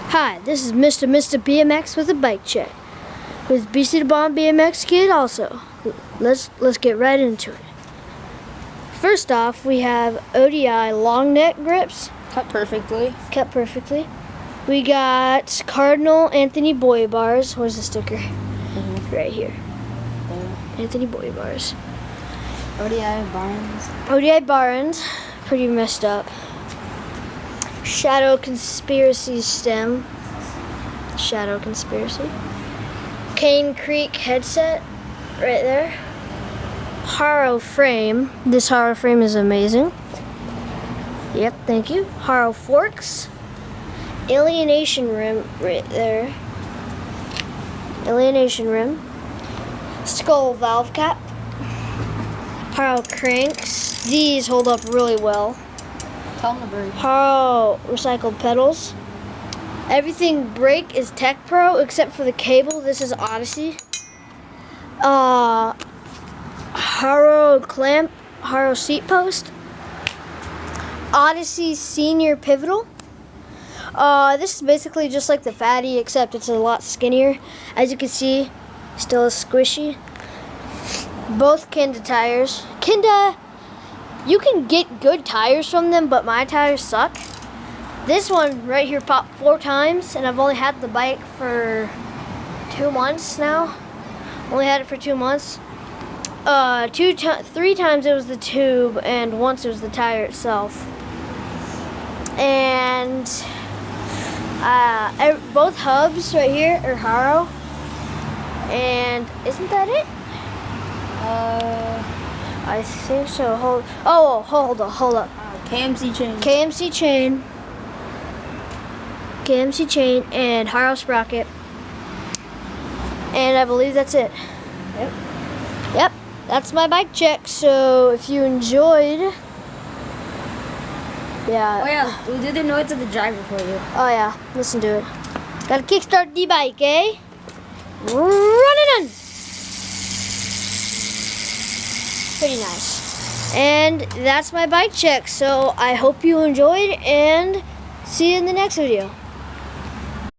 Hi, this is Mr. BMX with a bike check. With BC the Bomb BMX kit also. Let's get right into it. First off, we have ODI long neck grips. Cut perfectly. Cut perfectly. We got Cardinal Anthony Boy bars. Where's the sticker? Right here. Anthony Boy bars. ODI Barnes. ODI Barnes. Pretty messed up. Shadow Conspiracy stem. Shadow Conspiracy. Cane Creek headset. Right there. Haro frame. This Haro frame is amazing. Yep, thank you. Haro forks. Alienation rim right there. Alienation rim. Skull valve cap. Haro cranks. These hold up really well. Tell them the bird. Haro recycled pedals. Everything brake is Tech Pro except for the cable. This is Odyssey. Haro clamp. Haro seat post. Odyssey Senior Pivotal. This is basically just like the Fatty, except it's a lot skinnier. As you can see, still is squishy. Both Kenda tires. Kenda, you can get good tires from them, but my tires suck. This one right here popped 4 times, and I've only had the bike for 2 months now. Only had it for 2 months. 3 times it was the tube, and once it was the tire itself. And both hubs right here are Haro. And isn't that it? I think so. Hold up. KMC chain. KMC chain and Haro sprocket. And I believe that's it. Yep. That's my bike check. So if you enjoyed, yeah. Oh yeah, we did the noise of the driver for you. Oh yeah, listen to it. Gotta kickstart the bike, eh? Running. Pretty nice. And that's my bike check. So I hope you enjoyed, and see you in the next video.